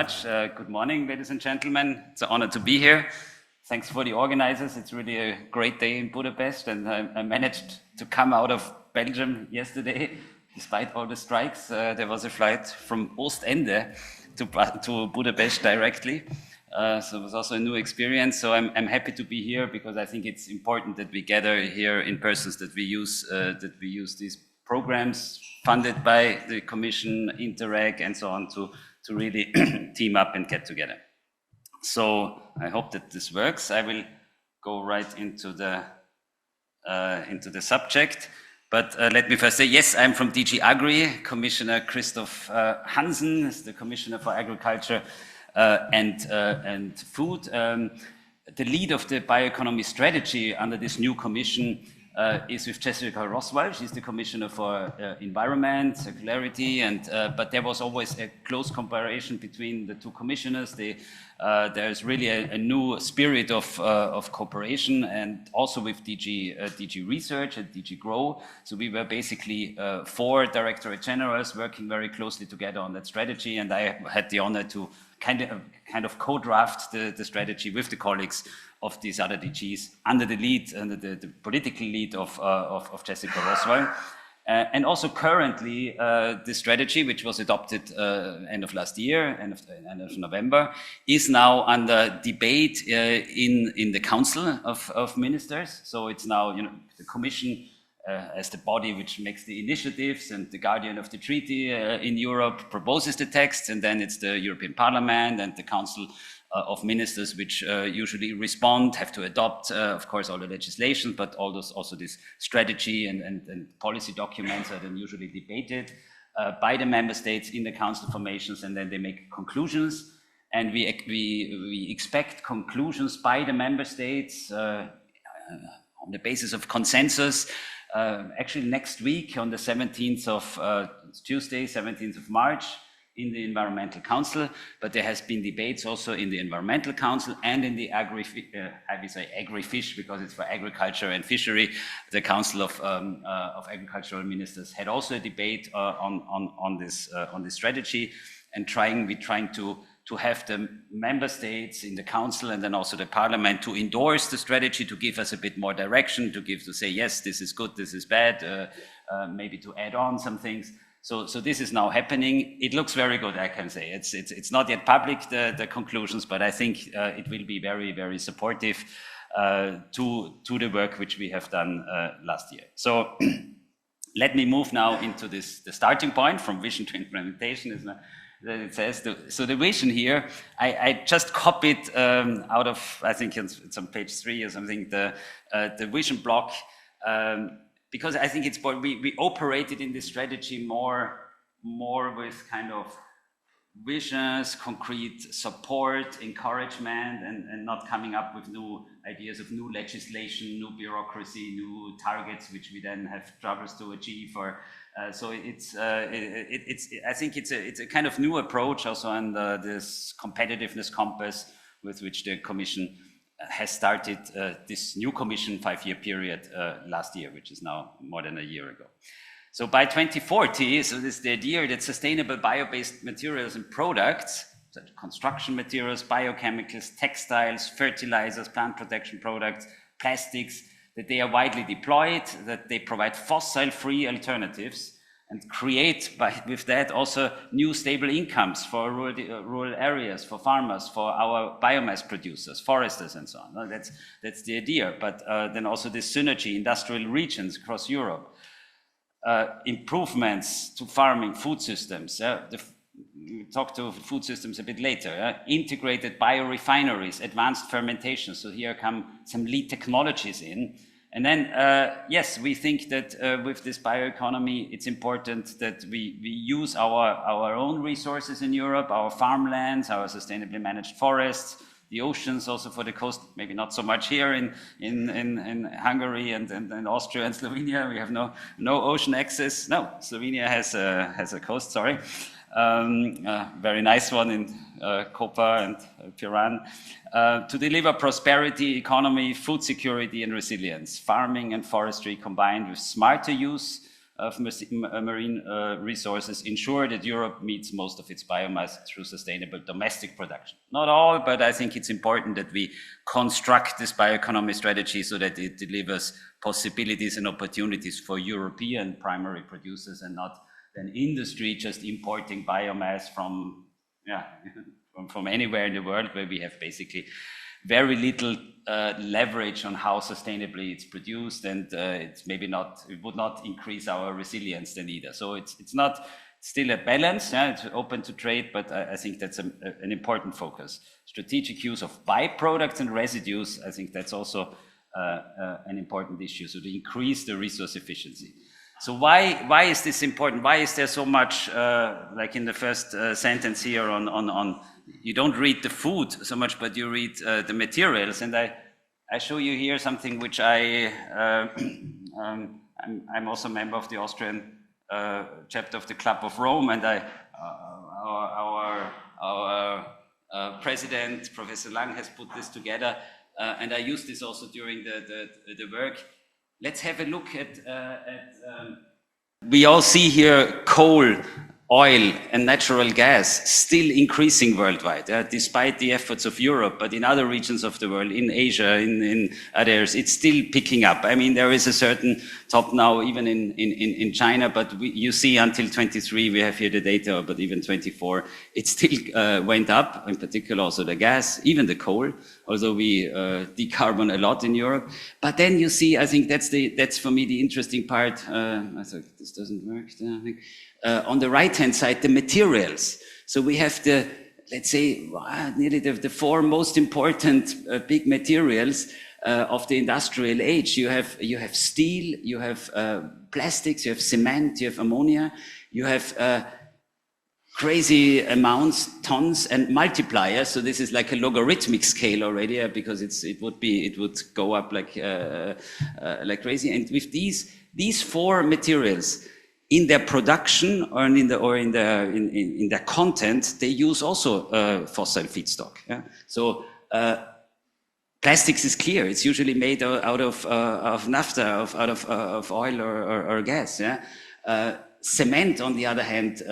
much. Good morning, ladies and gentlemen. It's an honor to be here. Thanks for the organizers. It's really a great day in Budapest, and I managed to come out of Belgium yesterday, despite all the strikes. There was a flight from Ostende to Budapest directly. So it was also a new experience. So I'm happy to be here because I think it's important that we gather here in persons, that we use these programs funded by the Commission, Interreg, and so on to really team up and get together. So I hope that this works. I will go right into the subject. But let me first say, yes, I'm from DG AGRI. Commissioner Christoph Hansen is the Commissioner for Agriculture and Food. The lead of the bioeconomy strategy under this new commission is with Jessica Roswell. She's the Commissioner for Environment, Circularity, but there was always a close cooperation between the two commissioners. There's really a new spirit of cooperation, and also with DG Research and DG Grow. So we were basically 4 Directorate Generals working very closely together on that strategy, and I had the honor to kind of co-draft the strategy with the colleagues of these other DGs under the political lead of Jessica Roswell. And also currently, the strategy, which was adopted end of last year, end of November, is now under debate in the Council of Ministers. So it's now, the Commission as the body which makes the initiatives and the guardian of the treaty in Europe proposes the texts, and then it's the European Parliament and the Council of Ministers which usually respond, have to adopt, of course, all the legislation, but also this strategy and policy documents are then usually debated by the member states in the Council formations, and then they make conclusions. And we expect conclusions by the member states on the basis of consensus. Actually next week on the 17th of Tuesday, 17th of March, in the Environmental Council, but there has been debates also in the Environmental Council and in the Agri-Fish, because it's for agriculture and fishery. The Council of Agricultural Ministers had also a debate on this strategy, and we're trying to have the member states in the council and then also the parliament to endorse the strategy, to give us a bit more direction, to say, yes, this is good, this is bad, maybe to add on some things. So this is now happening. It looks very good, I can say. It's not yet public, the conclusions, but I think it will be very, very supportive to the work which we have done last year. So let me move now into the starting point from vision to implementation. It says, so the vision here, I just copied out of, I think it's on page 3 or something, the vision block, because I think we operated in this strategy more with kind of visions, concrete support, encouragement, and not coming up with new ideas of new legislation, new bureaucracy, new targets, which we then have troubles to achieve. So I think it's a kind of new approach also on this competitiveness compass with which the Commission has started this new Commission 5-year period last year, which is now more than a year ago. So by 2040, so this is the idea that sustainable bio-based materials and products, such as construction materials, biochemicals, textiles, fertilizers, plant protection products, plastics, that they are widely deployed, that they provide fossil-free alternatives, and create with that also new stable incomes for rural areas, for farmers, for our biomass producers, foresters, and so on. That's the idea. But then also this synergy, industrial regions across Europe, improvements to farming, food systems. We'll talk to food systems a bit later. Integrated biorefineries, advanced fermentation. So here come some lead technologies in. And then, yes, we think that with this bioeconomy, it's important that we use our own resources in Europe, our farmlands, our sustainably managed forests, the oceans also for the coast, maybe not so much here in Hungary and Austria and Slovenia. We have no ocean access. No, Slovenia has a coast, sorry. Very nice one in Koper and Piran, to deliver prosperity, economy, food security and resilience, farming and forestry combined with smarter use marine resources, ensure that Europe meets most of its biomass through sustainable domestic production. Not all, but I think it's important that we construct this bioeconomy strategy so that it delivers possibilities and opportunities for European primary producers and not an industry just importing biomass from, from anywhere in the world, where we have basically very little leverage on how sustainably it's produced, and it's maybe not, it would not increase our resilience then either. So it's not still a balance, it's open to trade, but I think that's an important focus. Strategic use of byproducts and residues, I think that's also an important issue, so to increase the resource efficiency. So why is this important? Why is there so much, like in the first sentence here on you don't read the food so much, but you read the materials. And I show you here something which I'm also a member of the Austrian chapter of the Club of Rome, and our president, Professor Lang, has put this together, and I use this also during the work. Let's have a look at we all see here coal, oil and natural gas still increasing worldwide, despite the efforts of Europe, but in other regions of the world, in Asia, in others, it's still picking up. I mean, there is a certain top now, even in China, but you see until 23, we have here the data, but even 24, it still went up, in particular also the gas, even the coal, although we decarbon a lot in Europe. But then you see, I think that's for me the interesting part. I thought this doesn't work, I think. On the right-hand side, the materials. So we have the, let's say, nearly the four most important big materials of the industrial age. You have steel, you have plastics, you have cement, you have ammonia, you have crazy amounts, tons and multipliers. So this is like a logarithmic scale already, because it would go up like crazy. And with these four materials, in their production or in their content, they use also fossil feedstock. Yeah? So plastics is clear; it's usually made out of naphtha, out of oil or gas. Yeah? Cement, on the other hand,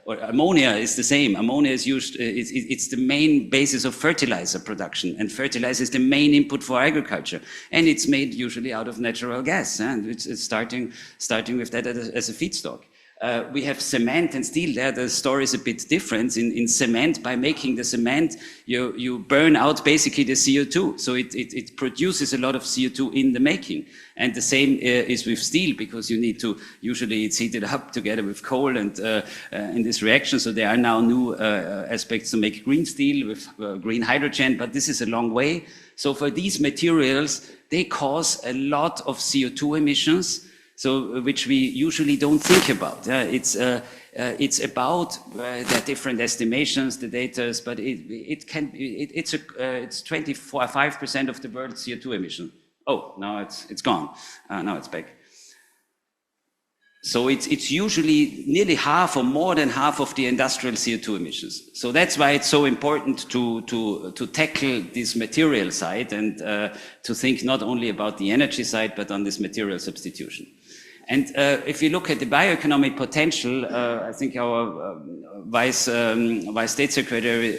or ammonia is the same. Ammonia is used; it's the main basis of fertilizer production, and fertilizer is the main input for agriculture, and it's made usually out of natural gas, and it's starting with that as a feedstock. We have cement and steel. There the story is a bit different. In cement, by making the cement, you burn out basically the CO2. So it produces a lot of CO2 in the making. And the same is with steel, because you need to, usually it's heated up together with coal and in this reaction. So there are now new aspects to make green steel with green hydrogen, but this is a long way. So for these materials, they cause a lot of CO2 emissions, so which we usually don't think about. It's about there are different estimations, the data, but it's 25% of the world's CO2 emission. Oh, now it's gone. Now it's back. So it's usually nearly half or more than half of the industrial CO2 emissions. So that's why it's so important to tackle this material side and to think not only about the energy side, but on this material substitution. And if you look at the bioeconomic potential, I think our Vice State Secretary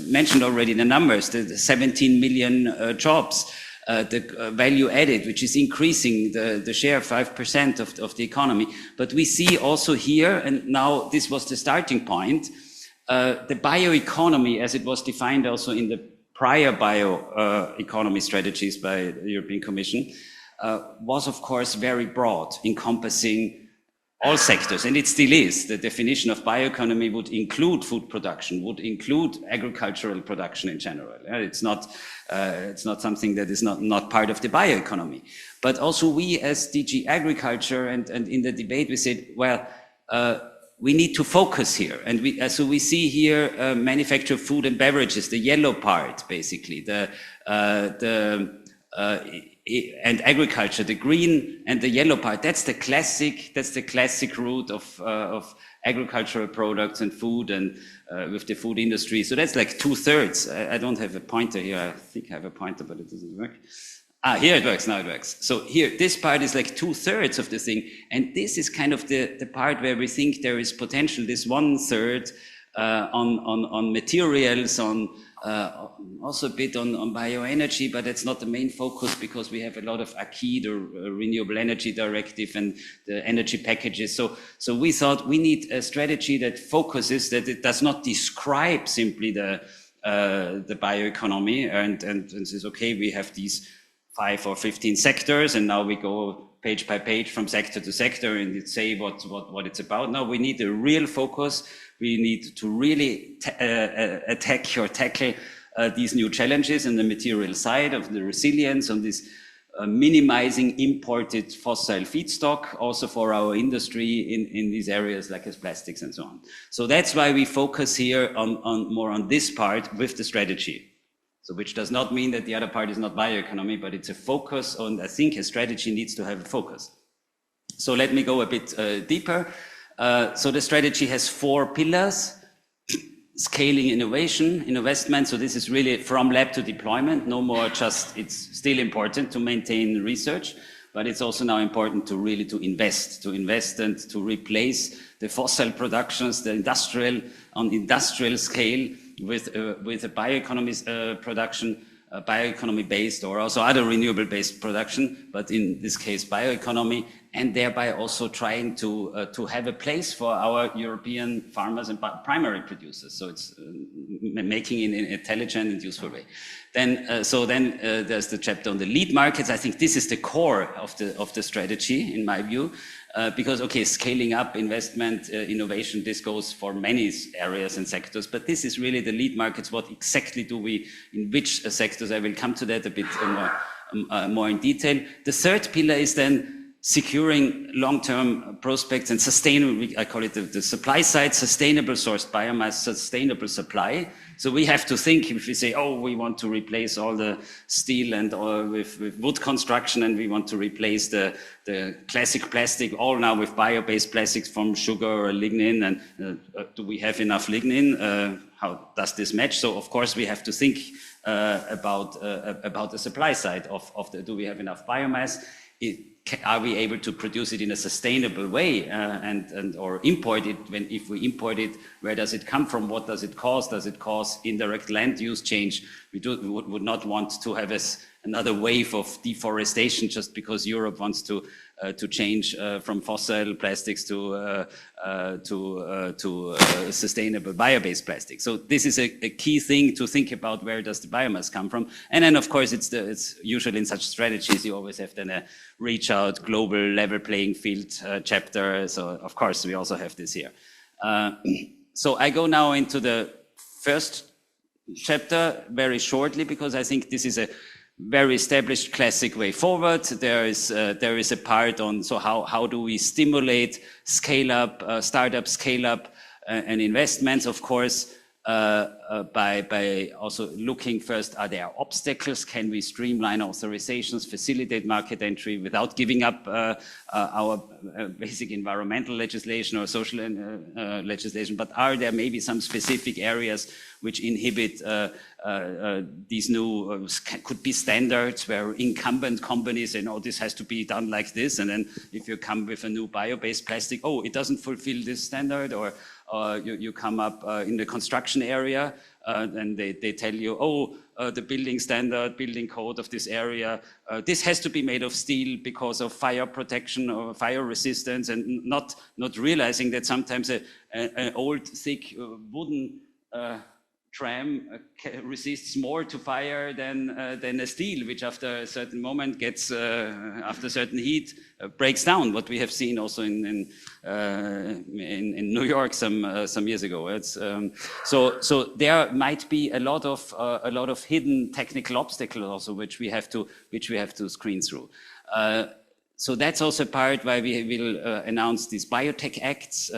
mentioned already the numbers, the 17 million jobs, the value added, which is increasing the share 5% of the economy. But we see also here, and now this was the starting point, the bioeconomy as it was defined also in the prior bioeconomy strategies by the European Commission, was of course very broad, encompassing all sectors, and it still is. The definition of bioeconomy would include food production, would include agricultural production in general. It's not something that is not part of the bioeconomy. But also we as DG Agriculture and in the debate we said, well, we need to focus here. And so we see here manufacture food and beverages, the yellow part basically, and agriculture, the green and the yellow part. That's the classic route of agricultural products and food, and with the food industry. So that's like 2/3. I don't have a pointer here. I think I have a pointer, but it doesn't work. Here it works, now it works. So here, this part is like 2/3 of the thing. And this is kind of the part where we think there is potential, this 1/3 on materials, on also a bit on bioenergy, but it's not the main focus because we have a lot of AGRI, the Renewable Energy Directive, and the energy packages. So we thought we need a strategy that focuses, that it does not describe simply the bioeconomy and says, okay, we have these 5 or 15 sectors, and now we go page by page from sector to sector and say what it's about. No, we need a real focus. We need to really attack or tackle these new challenges in the material side of the resilience, on this minimizing imported fossil feedstock, also for our industry in these areas like as plastics and so on. So that's why we focus here on more on this part with the strategy. So which does not mean that the other part is not bioeconomy, but it's a focus on, I think a strategy needs to have a focus. So let me go a bit deeper. So the strategy has 4 pillars: scaling innovation, investment. So this is really from lab to deployment, no more just, it's still important to maintain research, but it's also now important to really to invest and to replace the fossil productions, the on industrial scale with a bioeconomy production, bioeconomy based, or also other renewable based production, but in this case bioeconomy, and thereby also trying to have a place for our European farmers and primary producers. So it's making it in an intelligent and useful way. Then there's the chapter on the lead markets. I think this is the core of the strategy in my view. Because, okay, scaling up investment, innovation, this goes for many areas and sectors, but this is really the lead markets. What exactly do we, in which sectors? I will come to that a bit more in detail. The third pillar is then securing long-term prospects and sustainable, I call it the supply side, sustainable sourced biomass, sustainable supply. So we have to think, if we say, oh, we want to replace all the steel and with wood construction, and we want to replace the classic plastic all now with bio-based plastics from sugar or lignin, and do we have enough lignin? How does this match? So of course we have to think about the supply side of do we have enough biomass? Are we able to produce it in a sustainable way or import it? If we import it, where does it come from? What does it cause? Does it cause indirect land use change? We would not want to have another wave of deforestation just because Europe wants to change from fossil plastics to sustainable bio-based plastic. So this is a key thing to think about. Where does the biomass come from? And then of course it's usually in such strategies you always have then a reach out global level playing field chapter. So of course we also have this here. So I go now into the first chapter very shortly, because I think this is a very established classic way forward. There is a part on how do we stimulate scale up, startup scale up and investments, of course, by also looking first, are there obstacles? Can we streamline authorizations, facilitate market entry without giving up our basic environmental legislation or social legislation? But are there maybe some specific areas which inhibit these new, could be standards where incumbent companies say, no, this has to be done like this. And then if you come with a new bio-based plastic, oh, it doesn't fulfill this standard, or you come up in the construction area and they tell you, oh, the building standard, building code of this area, this has to be made of steel because of fire protection or fire resistance, and not realizing that sometimes an old thick wooden tram resists more to fire than a steel, which after a certain moment gets, after certain heat, breaks down. What we have seen also in New York some years ago. It's, so there might be a lot of hidden technical obstacles also, which we have to screen through. So that's also part why we will announce these biotech acts.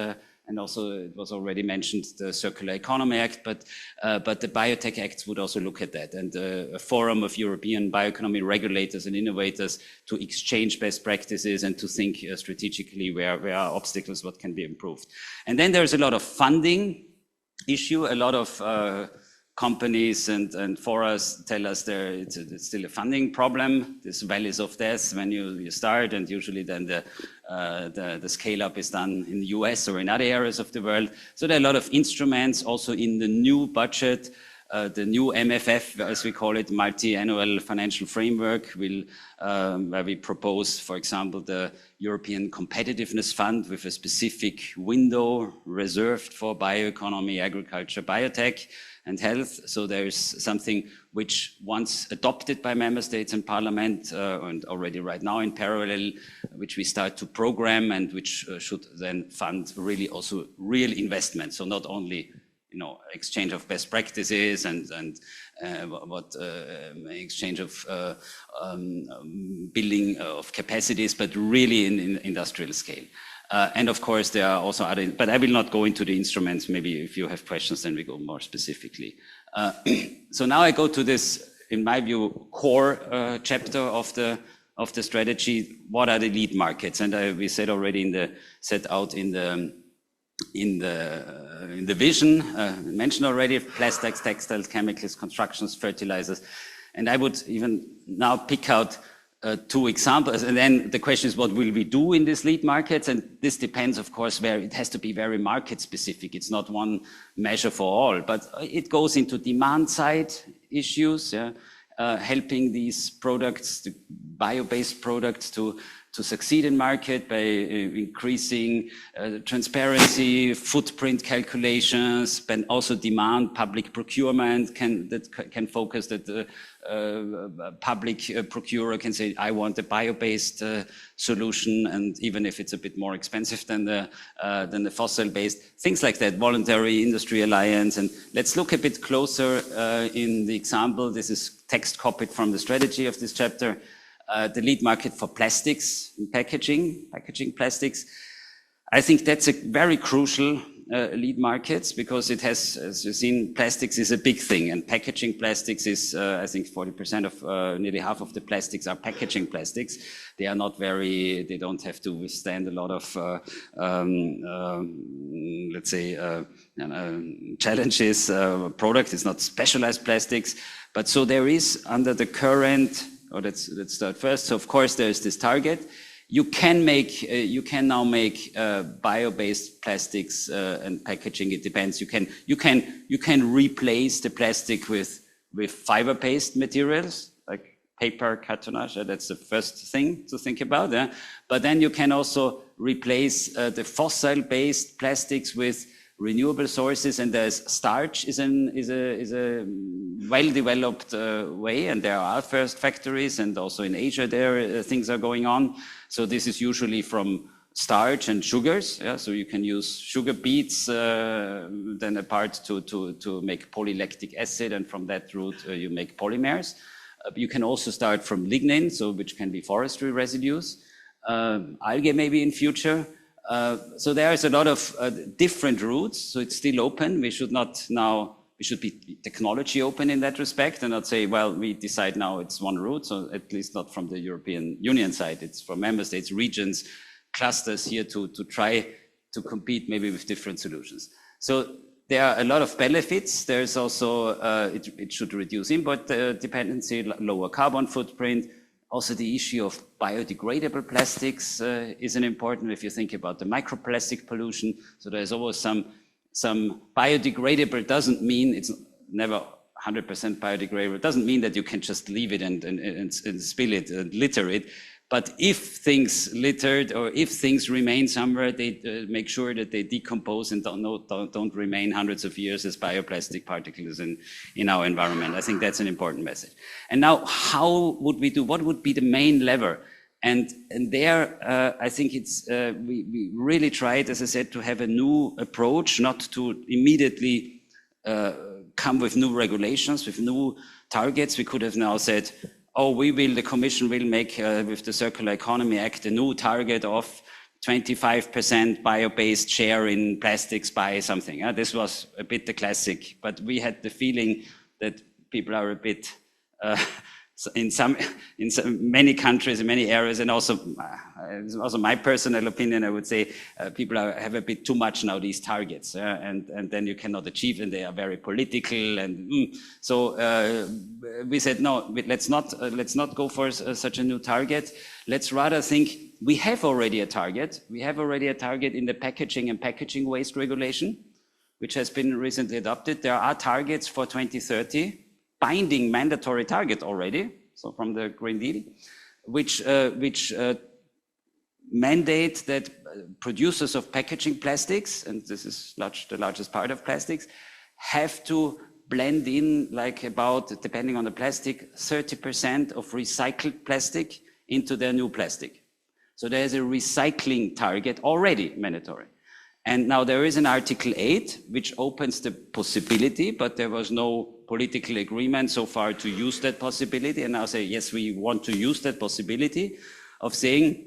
And also, it was already mentioned, the Circular Economy Act, but the Biotech Acts would also look at that, and a forum of European bioeconomy regulators and innovators to exchange best practices and to think strategically where are obstacles, what can be improved. And then there's a lot of funding issue, a lot of companies and forests tell us it's still a funding problem. This valleys of death when you start, and usually then the scale up is done in the US or in other areas of the world. So there are a lot of instruments also in the new budget. The new MFF, as we call it, multi-annual financial framework, where we propose, for example, the European Competitiveness Fund with a specific window reserved for bioeconomy, agriculture, biotech, and health. So there is something which, once adopted by member states and parliament, and already right now in parallel, which we start to program and which should then fund really also real investment. So not only exchange of best practices and exchange of building of capacities, but really in industrial scale. And of course, there are also other, but I will not go into the instruments. Maybe if you have questions, then we go more specifically. So now I go to this, in my view, core chapter of the strategy. What are the lead markets? And we said already set out in the vision, mentioned already, plastics, textiles, chemicals, constructions, fertilizers. And I would even now pick out 2 examples. And then the question is, what will we do in these lead markets? And this depends, of course, it has to be very market specific. It's not one measure for all, but it goes into demand side issues, helping these products, the bio-based products, to succeed in market by increasing transparency, footprint calculations, but also demand. Public procurement can focus that the public procurer can say, I want a bio-based solution, and even if it's a bit more expensive than the fossil-based, things like that. Voluntary industry alliance. And let's look a bit closer in the example. This is text copied from the strategy of this chapter. The lead market for plastics and packaging plastics. I think that's a very crucial lead market, because it has, as you've seen, plastics is a big thing, and packaging plastics is, I think 40% of, nearly half of the plastics are packaging plastics. They are not they don't have to withstand a lot of, let's say, challenges. Product is not specialized plastics, but so there is under the current. Let's start first. So of course there's this target. You can now make bio-based plastics and packaging. It depends. You can replace the plastic with fiber-based materials like paper, cartonnage. That's the first thing to think about. But then you can also replace the fossil-based plastics with renewable sources, and there's starch is a well-developed way, and there are first factories, and also in Asia there things are going on. So this is usually from starch and sugars. So you can use sugar beets then apart to make polylactic acid, and from that route you make polymers. You can also start from lignin, which can be forestry residues, algae maybe in future. So there is a lot of different routes, so it's still open. We should be technology open in that respect, and not say, well, we decide now it's one route. So at least not from the European Union side. It's from member states, regions, clusters here to try to compete maybe with different solutions. So there are a lot of benefits. There's also, it should reduce import dependency, lower carbon footprint. Also, the issue of biodegradable plastics is an important, if you think about the microplastic pollution. So there's always some biodegradable. Doesn't mean it's never 100% biodegradable. It doesn't mean that you can just leave it and spill it and litter it. But if things littered, or if things remain somewhere, they make sure that they decompose and don't remain hundreds of years as bioplastic particles in our environment. I think that's an important message. And now, how would we do? What would be the main lever? And there, I think we really tried, as I said, to have a new approach, not to immediately come with new regulations, with new targets. We could have now said, oh, the Commission will make with the Circular Economy Act a new target of 25% bio-based share in plastics by something. This was a bit the classic, but we had the feeling that people are a bit in many countries, in many areas, and also my personal opinion, I would say people have a bit too much now these targets, and then you cannot achieve, and they are very political, and so we said no, let's not go for such a new target. Let's rather think we have already a target. We have already a target in the packaging and packaging waste regulation, which has been recently adopted. There are targets for 2030. Binding mandatory target already, so from the Green Deal, which mandate that producers of packaging plastics, and this is the largest part of plastics, have to blend in like about, depending on the plastic, 30% of recycled plastic into their new plastic. So there's a recycling target already mandatory. And now there is an Article 8, which opens the possibility, but there was no political agreement so far to use that possibility. And now say, yes, we want to use that possibility of saying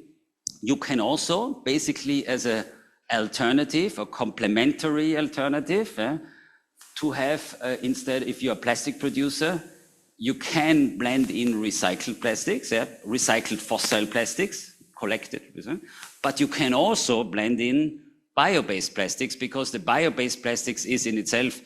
you can also basically as an alternative or complementary alternative to have instead, if you're a plastic producer, you can blend in recycled plastics, recycled fossil plastics, collected, but you can also blend in bio-based plastics, because the bio-based plastics is in itself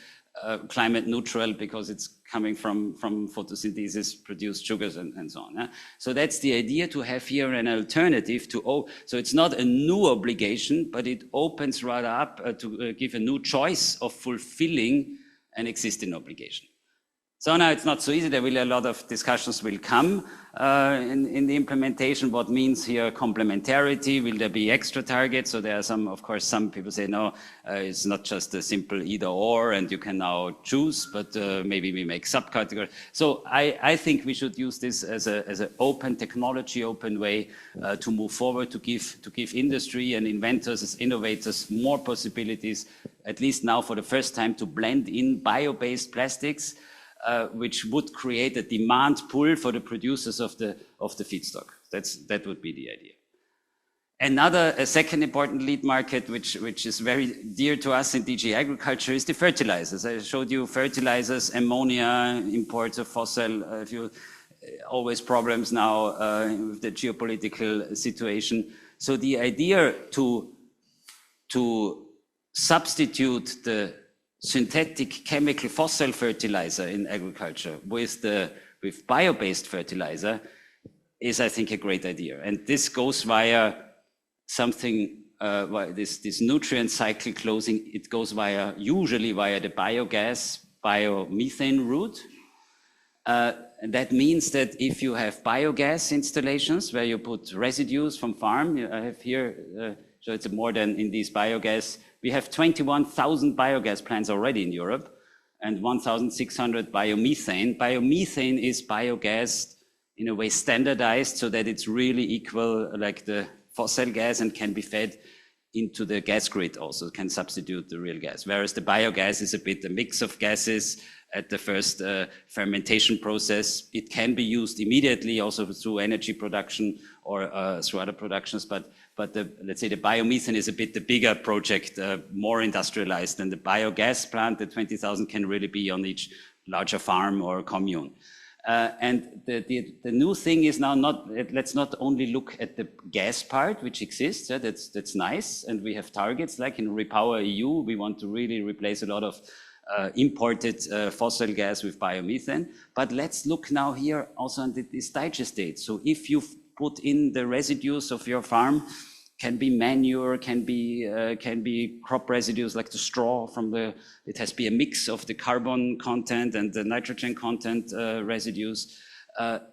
climate neutral, because it's coming from photosynthesis produced sugars and so on. So that's the idea, to have here an alternative to, so it's not a new obligation, but it opens rather up to give a new choice of fulfilling an existing obligation. So now it's not so easy. There will a lot of discussions will come in the implementation. What means here complementarity? Will there be extra targets? So there are some, of course, some people say no, it's not just a simple either or, and you can now choose, but maybe we make subcategories. So I think we should use this as an open technology, open way to move forward, to give industry and inventors, innovators more possibilities, at least now for the first time, to blend in bio-based plastics. Which would create a demand pull for the producers of the feedstock. That would be the idea. A second important lead market, which is very dear to us in DG Agriculture, is the fertilizers. I showed you fertilizers, ammonia, imports of fossil. Always problems now with the geopolitical situation. So the idea to substitute the synthetic chemical fossil fertilizer in agriculture with bio-based fertilizer is, I think, a great idea. And this goes via something, this nutrient cycle closing, it goes usually via the biogas, biomethane route. And that means that if you have biogas installations where you put residues from farm, I have here, so it's more than in these biogas. We have 21,000 biogas plants already in Europe and 1,600 biomethane. Biomethane is biogas in a way standardized so that it's really equal like the fossil gas and can be fed into the gas grid also, can substitute the real gas. Whereas the biogas is a bit a mix of gases at the first fermentation process. It can be used immediately also through energy production or through other productions, but let's say the biomethane is a bit the bigger project, more industrialized than the biogas plant. The 20,000 can really be on each larger farm or commune. And the new thing is now let's not only look at the gas part, which exists, that's nice, and we have targets like in Repower EU, we want to really replace a lot of imported fossil gas with biomethane. But let's look now here also on this digestate. So if you put in the residues of your farm, can be manure, can be crop residues like the straw from it has to be a mix of the carbon content and the nitrogen content residues.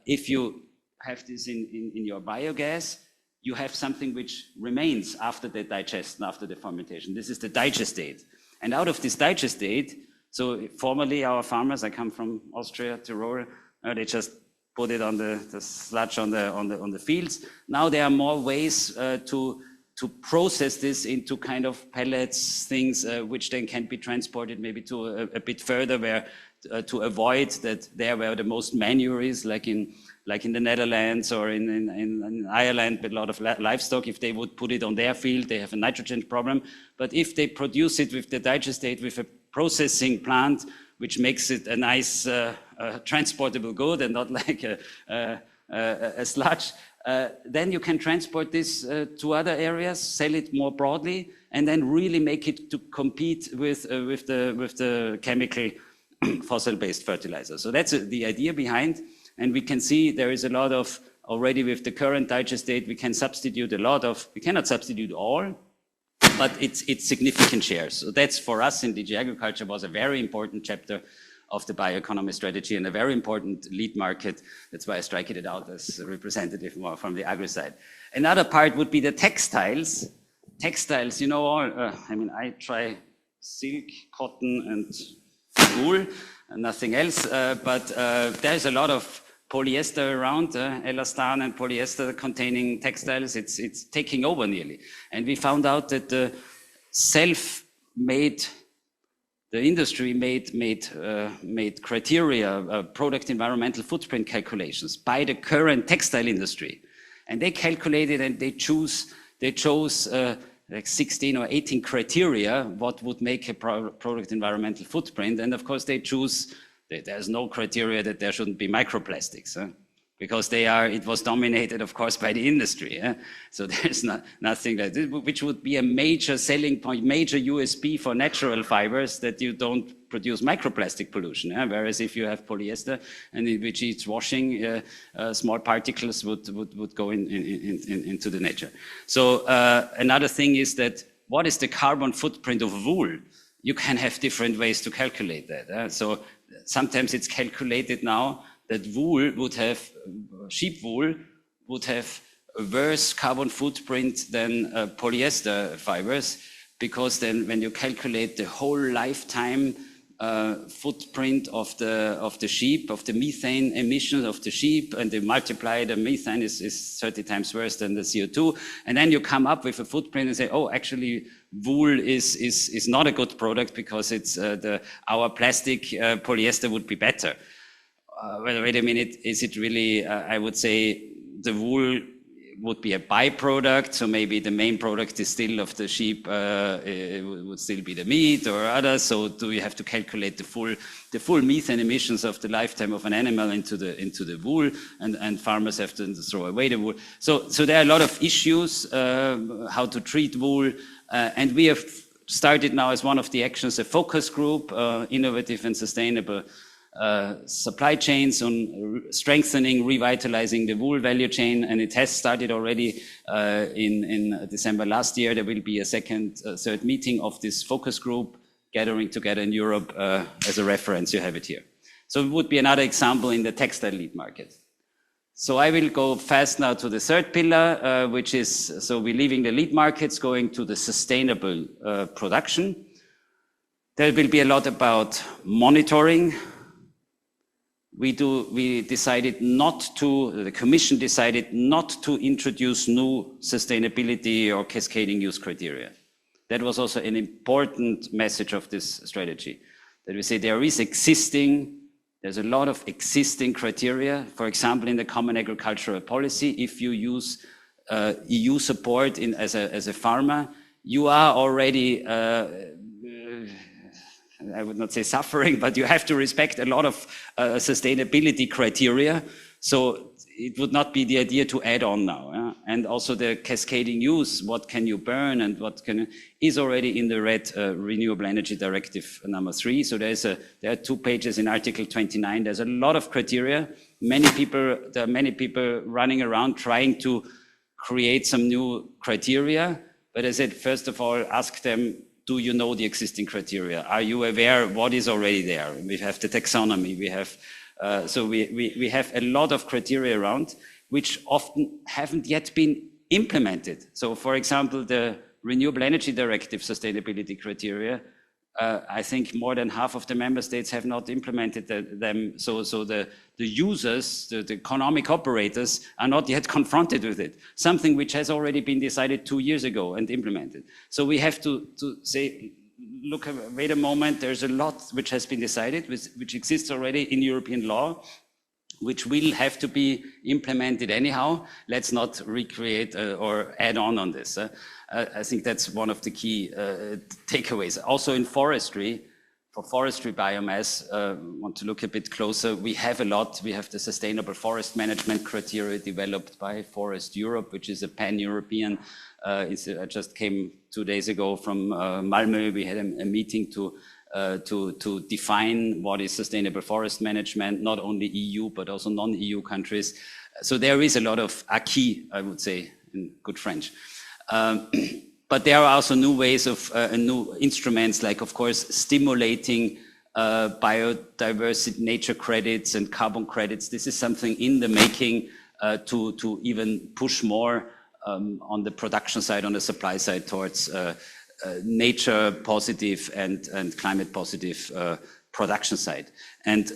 If you have this in your biogas, you have something which remains after the digestion, after the fermentation. This is the digestate. And out of this digestate, so formerly our farmers, I come from Austria, Tyrol, they just put it on the sludge on the fields. Now there are more ways to process this into kind of pellets, things which then can be transported maybe to a bit further, where to avoid that there where the most manure is, like in the Netherlands or in Ireland, with a lot of livestock. If they would put it on their field, they have a nitrogen problem. But if they produce it with the digestate, with a processing plant, which makes it a nice a transportable good and not like a sludge, then you can transport this to other areas, sell it more broadly, and then really make it to compete with the chemical fossil-based fertilizer. So that's the idea behind, and we can see there is a lot of, already with the current digest state, we can substitute a lot of, we cannot substitute all, but it's significant shares. So that's for us in DG Agriculture was a very important chapter of the bioeconomy strategy and a very important lead market. That's why I strike it out as a representative more from the agri side. Another part would be the textiles. Textiles, you know, all, I mean, I try silk, cotton, and wool, and nothing else, but there's a lot of polyester around, elastan and polyester containing textiles. It's taking over nearly. And we found out that the industry made criteria, product environmental footprint calculations by the current textile industry. And they calculated and they chose like 16 or 18 criteria what would make a product environmental footprint. And of course they choose, there's no criteria that there shouldn't be microplastics, because it was dominated, of course, by the industry. So there's nothing like this, which would be a major selling point, major USP for natural fibers, that you don't produce microplastic pollution. Whereas if you have polyester, and in which it's washing, small particles would go into the nature. So another thing is that, what is the carbon footprint of wool? You can have different ways to calculate that. So sometimes it's calculated now that sheep wool would have a worse carbon footprint than polyester fibers, because then when you calculate the whole lifetime footprint of the sheep, of the methane emissions of the sheep, and they multiply the methane is 30 times worse than the CO2, and then you come up with a footprint and say, oh, actually wool is not a good product because it's our plastic polyester would be better. Well, wait a minute, is it really, I would say the wool would be a byproduct, so maybe the main product is still of the sheep, it would still be the meat or others, so do you have to calculate the full methane emissions of the lifetime of an animal into the wool, and farmers have to throw away the wool. So there are a lot of issues, how to treat wool, and we have started now as one of the actions a focus group, innovative and sustainable supply chains on strengthening, revitalizing the wool value chain, and it has started already in December last year. There will be a third meeting of this focus group gathering together in Europe as a reference. You have it here. So it would be another example in the textile lead market. So I will go fast now to the third pillar, which is, so we're leaving the lead markets, going to the sustainable production. There will be a lot about monitoring. The Commission decided not to introduce new sustainability or cascading use criteria. That was also an important message of this strategy, that we say there's a lot of existing criteria. For example, in the Common Agricultural Policy, if you use EU support as a farmer, you are already I would not say suffering, but you have to respect a lot of sustainability criteria. So it would not be the idea to add on now. And also the cascading use, what can you burn and is already in the red Renewable Energy Directive number 3. So there are 2 pages in Article 29. There's a lot of criteria. There are many people running around trying to create some new criteria. But I said, first of all, ask them, do you know the existing criteria? Are you aware what is already there? We have the taxonomy. We have we have a lot of criteria around, which often haven't yet been implemented. So, for example, the Renewable Energy Directive sustainability criteria, I think more than half of the member states have not implemented them. So the users, the economic operators, are not yet confronted with it. Something which has already been decided 2 years ago and implemented. So we have to say, look, wait a moment, there's a lot which has been decided, which exists already in European law, which will have to be implemented anyhow. Let's not recreate or add on this. I think that's one of the key takeaways. Also in forestry, for forestry biomass, want to look a bit closer, we have a lot. We have the sustainable forest management criteria developed by Forest Europe, which is a pan-European. I just came 2 days ago from Malmö. We had a meeting to define what is sustainable forest management, not only EU, but also non-EU countries. So there is a lot of acquis, I would say, in good French. But there are also new ways of new instruments, like, of course, stimulating biodiversity, nature credits and carbon credits. This is something in the making to even push more on the production side, on the supply side, towards nature positive and climate positive production side. And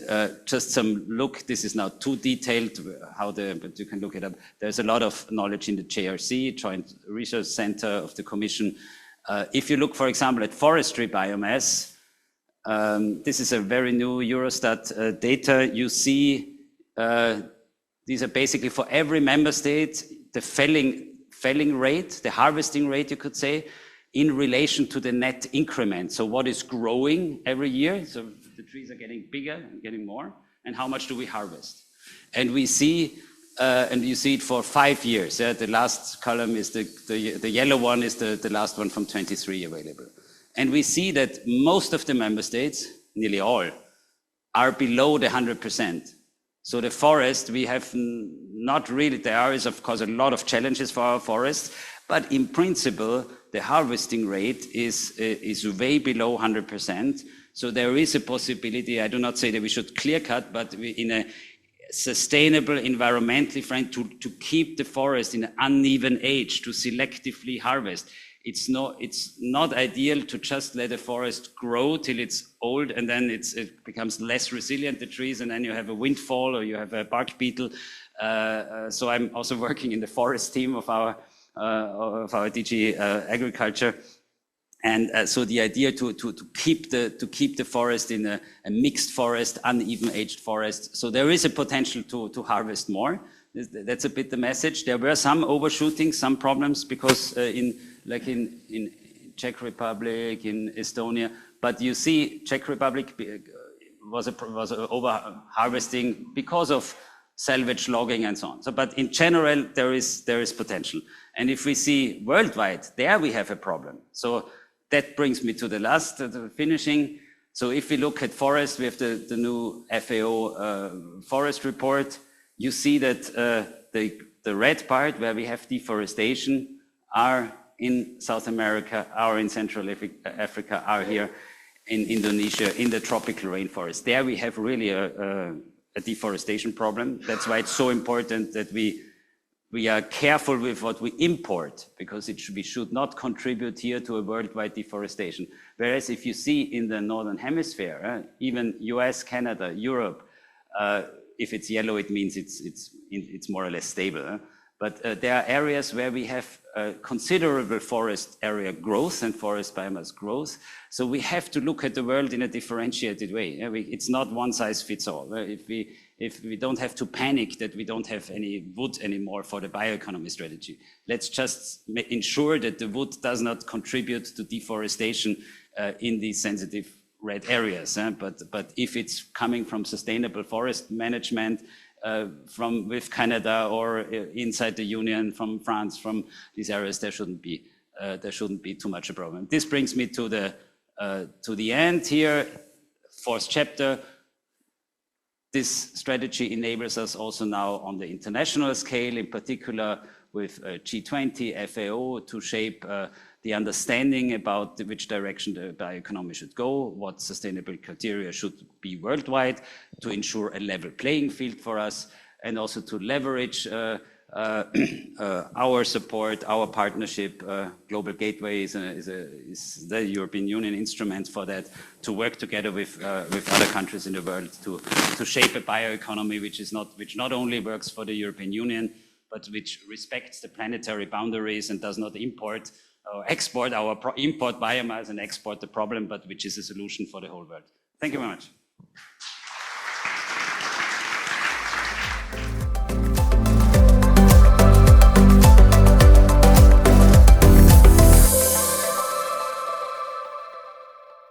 just some look, this is now too detailed, but you can look it up. There's a lot of knowledge in the JRC, Joint Research Center of the Commission. If you look, for example, at forestry biomass, this is a very new Eurostat data. You see, these are basically for every member state, the felling rate, the harvesting rate, you could say, in relation to the net increment. So what is growing every year? So the trees are getting bigger and getting more. And how much do we harvest? And we see, and you see it for 5 years. The last column is the yellow one is the last one from 23 available. And we see that most of the member states, nearly all, are below the 100%. So the forest, we have not really, there is of course a lot of challenges for our forests, but in principle, the harvesting rate is way below 100%. So there is a possibility, I do not say that we should clear cut, but in a sustainable, environmentally friendly, to keep the forest in an uneven age, to selectively harvest. It's not ideal to just let a forest grow till it's old and then it becomes less resilient, the trees, and then you have a windfall or you have a bark beetle. So I'm also working in the forest team of our DG Agriculture. And so the idea to keep the forest in a mixed forest, uneven aged forest. So there is a potential to harvest more. That's a bit the message. There were some overshooting, some problems, because in Czech Republic, in Estonia, but you see Czech Republic was over harvesting because of salvage logging and so on. So, but in general, there is potential. And if we see worldwide, there we have a problem. So that brings me to the last, finishing. So if we look at forest, we have the new FAO forest report. You see that the red part where we have deforestation are in South America, are in Central Africa, are here in Indonesia, in the tropical rainforest. There we have really a deforestation problem. That's why it's so important that we are careful with what we import, because we should not contribute here to a worldwide deforestation. Whereas if you see in the Northern Hemisphere, even US, Canada, Europe, if it's yellow, it means it's more or less stable. But there are areas where we have considerable forest area growth and forest biomass growth. So we have to look at the world in a differentiated way. It's not one size fits all. If we don't have to panic that we don't have any wood anymore for the bioeconomy strategy, let's just ensure that the wood does not contribute to deforestation in these sensitive red areas. But if it's coming from sustainable forest management, with Canada or inside the Union, from France, from these areas, there shouldn't be too much a problem. This brings me to the end here, fourth chapter. This strategy enables us also now on the international scale, in particular with G20, FAO, to shape the understanding about which direction the bioeconomy should go, what sustainable criteria should be worldwide to ensure a level playing field for us, and also to leverage our support, our partnership. Global Gateway is the European Union instrument for that, to work together with other countries in the world to shape a bioeconomy which not only works for the European Union, but which respects the planetary boundaries and does not import biomass and export the problem, but which is a solution for the whole world. Thank you very much.